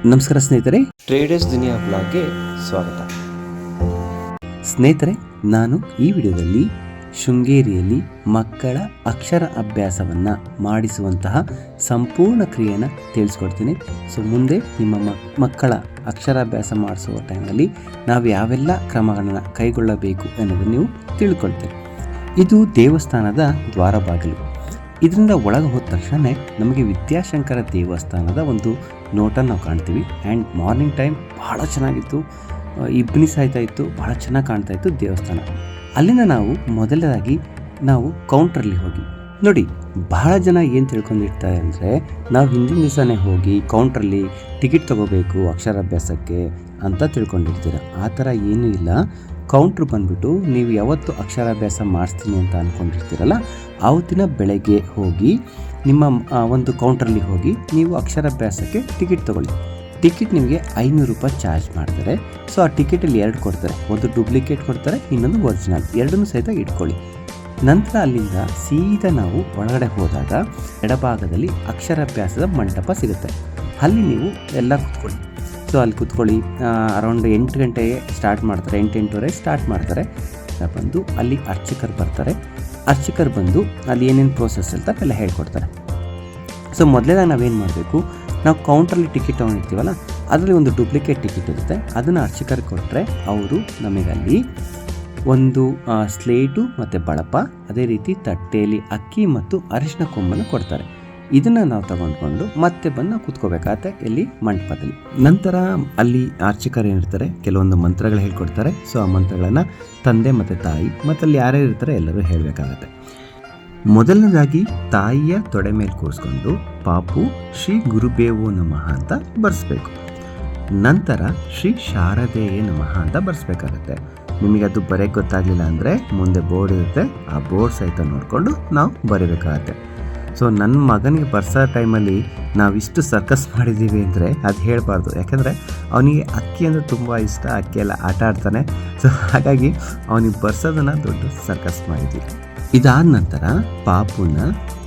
ನಮಸ್ಕಾರ ಸ್ನೇಹಿತರೆ, ಟ್ರೇಡರ್ಸ್ ದುನಿಯಾ ಬ್ಲಾಗ್ಗೆ ಸ್ವಾಗತ. ಸ್ನೇಹಿತರೆ, ನಾನು ಈ ವಿಡಿಯೋದಲ್ಲಿ ಶೃಂಗೇರಿಯಲ್ಲಿ ಮಕ್ಕಳ ಅಕ್ಷರ ಅಭ್ಯಾಸವನ್ನು ಮಾಡಿಸುವಂತಹ ಸಂಪೂರ್ಣ ಕ್ರಿಯೆಯನ್ನು ತಿಳಿಸ್ಕೊಡ್ತೀನಿ. ಸೊ ಮುಂದೆ ನಿಮ್ಮ ಮಕ್ಕಳ ಅಕ್ಷರಾಭ್ಯಾಸ ಮಾಡಿಸುವ ಟೈಮಲ್ಲಿ ನಾವು ಯಾವೆಲ್ಲ ಕ್ರಮಗಳನ್ನು ಕೈಗೊಳ್ಳಬೇಕು ಅನ್ನೋದನ್ನು ನೀವು ತಿಳ್ಕೊಳ್ತೀರಿ. ಇದು ದೇವಸ್ಥಾನದ ದ್ವಾರ ಬಾಗಿಲು. ಇದರಿಂದ ಒಳಗೆ ಹೋದ ತಕ್ಷಣ ನಮಗೆ ವಿದ್ಯಾಶಂಕರ ದೇವಸ್ಥಾನದ ಒಂದು ನೋಟ ನಾವು ಕಾಣ್ತೀವಿ. ಆ್ಯಂಡ್ ಮಾರ್ನಿಂಗ್ ಟೈಮ್ ಭಾಳ ಚೆನ್ನಾಗಿತ್ತು, ಇಬ್ಬನಿ ಸಾಯ್ತಾ ಇತ್ತು, ಭಾಳ ಚೆನ್ನಾಗಿ ಕಾಣ್ತಾ ಇತ್ತು ದೇವಸ್ಥಾನ. ಅಲ್ಲಿಂದ ನಾವು ಮೊದಲದಾಗಿ ನಾವು ಕೌಂಟ್ರಲ್ಲಿ ಹೋಗಿ ನೋಡಿ. ಬಹಳ ಜನ ಏನು ತಿಳ್ಕೊಂಡಿರ್ತಾರೆ ಅಂದರೆ, ನಾವು ಹಿಂದಿನ ದಿವಸನೇ ಹೋಗಿ ಕೌಂಟ್ರಲ್ಲಿ ಟಿಕೆಟ್ ತೊಗೋಬೇಕು ಅಕ್ಷರಾಭ್ಯಾಸಕ್ಕೆ ಅಂತ ತಿಳ್ಕೊಂಡಿರ್ತೀರ. ಆ ಥರ ಏನೂ ಇಲ್ಲ. ಕೌಂಟ್ರ್ ಬಂದುಬಿಟ್ಟು ನೀವು ಯಾವತ್ತು ಅಕ್ಷರಾಭ್ಯಾಸ ಮಾಡಿಸ್ತೀನಿ ಅಂತ ಅಂದ್ಕೊಂಡಿರ್ತೀರಲ್ಲ, ಆವತ್ತಿನ ಬೆಳಗ್ಗೆ ಹೋಗಿ ನಿಮ್ಮ ಒಂದು ಕೌಂಟ್ರಲ್ಲಿ ಹೋಗಿ ನೀವು ಅಕ್ಷರಾಭ್ಯಾಸಕ್ಕೆ ಟಿಕೆಟ್ ತೊಗೊಳ್ಳಿ. ಟಿಕೆಟ್ ನಿಮಗೆ 500 ರೂಪಾಯಿ ಚಾರ್ಜ್ ಮಾಡ್ತಾರೆ. ಸೊ ಆ ಟಿಕೆಟಲ್ಲಿ 2 ಕೊಡ್ತಾರೆ, ಒಂದು ಡೂಪ್ಲಿಕೇಟ್ ಕೊಡ್ತಾರೆ, ಇನ್ನೊಂದು ಒರಿಜಿನಲ್, ಎರಡನ್ನೂ ಸಹಿತ ಇಟ್ಕೊಳ್ಳಿ. ನಂತರ ಅಲ್ಲಿಂದ ಸೀದಾ ನಾವು ಒಳಗಡೆ ಹೋದಾಗ ಎಡಭಾಗದಲ್ಲಿ ಅಕ್ಷರಾಭ್ಯಾಸದ ಮಂಟಪ ಸಿಗುತ್ತೆ. ಅಲ್ಲಿ ನೀವು ಎಲ್ಲ ಕೂತ್ಕೊಳ್ಳಿ. ಸೊ ಅಲ್ಲಿ ಕೂತ್ಕೊಳ್ಳಿ. ಅರೌಂಡ್ 8 ಗಂಟೆಗೆ ಸ್ಟಾರ್ಟ್ ಮಾಡ್ತಾರೆ, 8-8:30 ಸ್ಟಾರ್ಟ್ ಮಾಡ್ತಾರೆ. ಬಂದು ಅಲ್ಲಿ ಅರ್ಚಕರು ಬರ್ತಾರೆ. ಅರ್ಚಕರು ಬಂದು ಅಲ್ಲಿ ಏನೇನು ಪ್ರೋಸೆಸ್ ಇರ್ತಾರೆ ಎಲ್ಲ ಹೇಳ್ಕೊಡ್ತಾರೆ. ಸೊ ಮೊದಲೇದಾಗ ನಾವೇನು ಮಾಡಬೇಕು, ನಾವು ಕೌಂಟ್ರಲ್ಲಿ ಟಿಕೆಟ್ ತೊಗೊಂಡಿರ್ತೀವಲ್ಲ, ಅದರಲ್ಲಿ ಒಂದು ಡೂಪ್ಲಿಕೇಟ್ ಟಿಕೆಟ್ ಇರುತ್ತೆ. ಅದನ್ನು ಅರ್ಚಕರಿಗೆ ಕೊಟ್ಟರೆ ಅವರು ನಮಗಲ್ಲಿ ಒಂದು ಸ್ಲೇಟು ಮತ್ತು ಬಳಪ, ಅದೇ ರೀತಿ ತಟ್ಟೆಯಲ್ಲಿ ಅಕ್ಕಿ ಮತ್ತು ಅರಿಶಿನ ಕೊಂಬನ್ನು ಕೊಡ್ತಾರೆ. ಇದನ್ನು ನಾವು ತಗೊಂಡ್ಕೊಂಡು ಮತ್ತೆ ಬಂದು ನಾವು ಕೂತ್ಕೋಬೇಕಾಗತ್ತೆ ಇಲ್ಲಿ ಮಂಟಪದಲ್ಲಿ. ನಂತರ ಅಲ್ಲಿ ಅರ್ಚಕರು ಏನಿರ್ತಾರೆ ಕೆಲವೊಂದು ಮಂತ್ರಗಳು ಹೇಳ್ಕೊಡ್ತಾರೆ. ಸೊ ಆ ಮಂತ್ರಗಳನ್ನು ತಂದೆ ಮತ್ತು ತಾಯಿ ಮತ್ತು ಅಲ್ಲಿ ಯಾರ್ಯಾರು ಇರ್ತಾರೆ ಎಲ್ಲರೂ ಹೇಳಬೇಕಾಗತ್ತೆ. ಮೊದಲನೇದಾಗಿ ತಾಯಿಯ ತೊಡೆ ಮೇಲೆ ಕೂರಿಸ್ಕೊಂಡು ಪಾಪು ಶ್ರೀ ಗುರುಬೇವೋ ನಮಃ ಅಂತ ಬರೆಸ್ಬೇಕು. ನಂತರ ಶ್ರೀ ಶಾರದೇಯ ನಮಃ ಅಂತ ಬರೆಸ್ಬೇಕಾಗತ್ತೆ. ನಿಮಗೆ ಅದು ಬರೆಯೋಕ್ಕೆ ಗೊತ್ತಾಗಲಿಲ್ಲ ಅಂದರೆ ಮುಂದೆ ಬೋರ್ಡ್ ಇರುತ್ತೆ, ಆ ಬೋರ್ಡ್ ಸಹಿತ ನೋಡಿಕೊಂಡು ನಾವು ಬರೀಬೇಕಾಗತ್ತೆ. ಸೊ ನನ್ನ ಮಗನಿಗೆ ಬರ್ಸೋ ಟೈಮಲ್ಲಿ ನಾವಿಷ್ಟು ಸರ್ಕಸ್ ಮಾಡಿದ್ದೀವಿ ಅಂದರೆ ಅದು ಹೇಳಬಾರ್ದು. ಯಾಕಂದರೆ ಅವನಿಗೆ ಅಕ್ಕಿ ಅಂದರೆ ತುಂಬ ಇಷ್ಟ, ಅಕ್ಕಿಯೆಲ್ಲ ಆಟ ಆಡ್ತಾನೆ. ಸೊ ಹಾಗಾಗಿ ಅವನಿಗೆ ಬರ್ಸೋದನ್ನು ದೊಡ್ಡ ಸರ್ಕಸ್ ಮಾಡಿದ್ದೀವಿ. ಇದಾದ ನಂತರ ಪಾಪುನ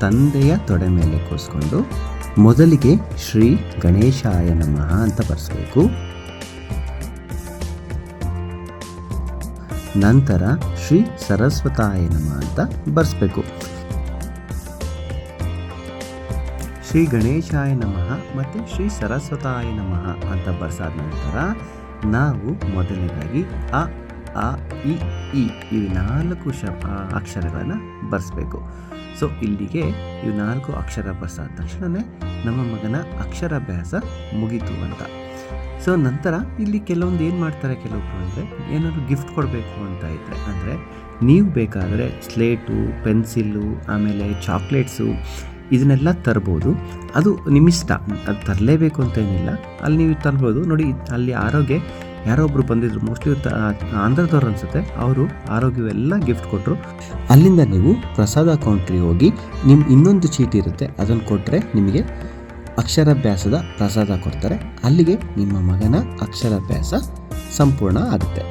ತಂದೆಯ ತೊಡೆ ಮೇಲೆ ಕೂರಿಸ್ಕೊಂಡು ಮೊದಲಿಗೆ ಶ್ರೀ ಗಣೇಶಾಯ ನಮಃ ಅಂತ ಬರೆಸಬೇಕು. ನಂತರ ಶ್ರೀ ಸರಸ್ವತಾಯ ನಮಃ ಅಂತ ಬರೆಸ್ಬೇಕು. ಶ್ರೀ ಗಣೇಶಾಯ ನಮಃ ಮತ್ತು ಶ್ರೀ ಸರಸ್ವತಾಯ ನಮಃ ಅಂತ ಬರ್ಸಾದ ನಂತರ ನಾವು ಮೊದಲನೇದಾಗಿ ಅ ಆ ಇ ಈ ಇವು 4 ಅಕ್ಷರಗಳನ್ನು ಬರೆಸ್ಬೇಕು. ಸೊ ಇಲ್ಲಿಗೆ ಇವು 4 ಅಕ್ಷರ ಬರ್ಸಾದ ತಕ್ಷಣವೇ ನಮ್ಮ ಮಗನ ಅಕ್ಷರಾಭ್ಯಾಸ ಮುಗೀತು ಅಂತ. ಸೊ ನಂತರ ಇಲ್ಲಿ ಕೆಲವೊಂದು ಏನು ಮಾಡ್ತಾರೆ ಕೆಲವೊಬ್ಬರು ಅಂದರೆ, ಏನಾದರೂ ಗಿಫ್ಟ್ ಕೊಡಬೇಕು ಅಂತ ಇದ್ದರೆ, ಅಂದರೆ ನೀವು ಬೇಕಾದರೆ ಸ್ಲೇಟು, ಪೆನ್ಸಿಲ್ಲು, ಆಮೇಲೆ ಚಾಕ್ಲೇಟ್ಸು ಇದನ್ನೆಲ್ಲ ತರ್ಬೋದು. ಅದು ನಿಮ್ಮಿಷ್ಟ, ಅದು ತರಲೇಬೇಕು ಅಂತ ಏನಿಲ್ಲ, ಅಲ್ಲಿ ನೀವು ತರ್ಬೋದು. ನೋಡಿ ಅಲ್ಲಿ ಆರೋಗ್ಯ ಯಾರೋ ಒಬ್ಬರು ಬಂದಿದ್ರು, ಮೋಸ್ಟ್ಲಿ ಆಂಧ್ರದವ್ರು ಅನಿಸುತ್ತೆ, ಅವರು ಆರೋಗ್ಯವೆಲ್ಲ ಗಿಫ್ಟ್ ಕೊಟ್ಟರು. ಅಲ್ಲಿಂದ ನೀವು ಪ್ರಸಾದ ಕೌಂಟ್ರಿಗೆ ಹೋಗಿ ನಿಮ್ಮ ಇನ್ನೊಂದು ಚೀಟಿ ಇರುತ್ತೆ, ಅದನ್ನು ಕೊಟ್ಟರೆ ನಿಮಗೆ ಅಕ್ಷರಾಭ್ಯಾಸದ ಪ್ರಸಾದ ಕೊಡ್ತಾರೆ. ಅಲ್ಲಿಗೆ ನಿಮ್ಮ ಮಗನ ಅಕ್ಷರಾಭ್ಯಾಸ ಸಂಪೂರ್ಣ ಆಗುತ್ತೆ.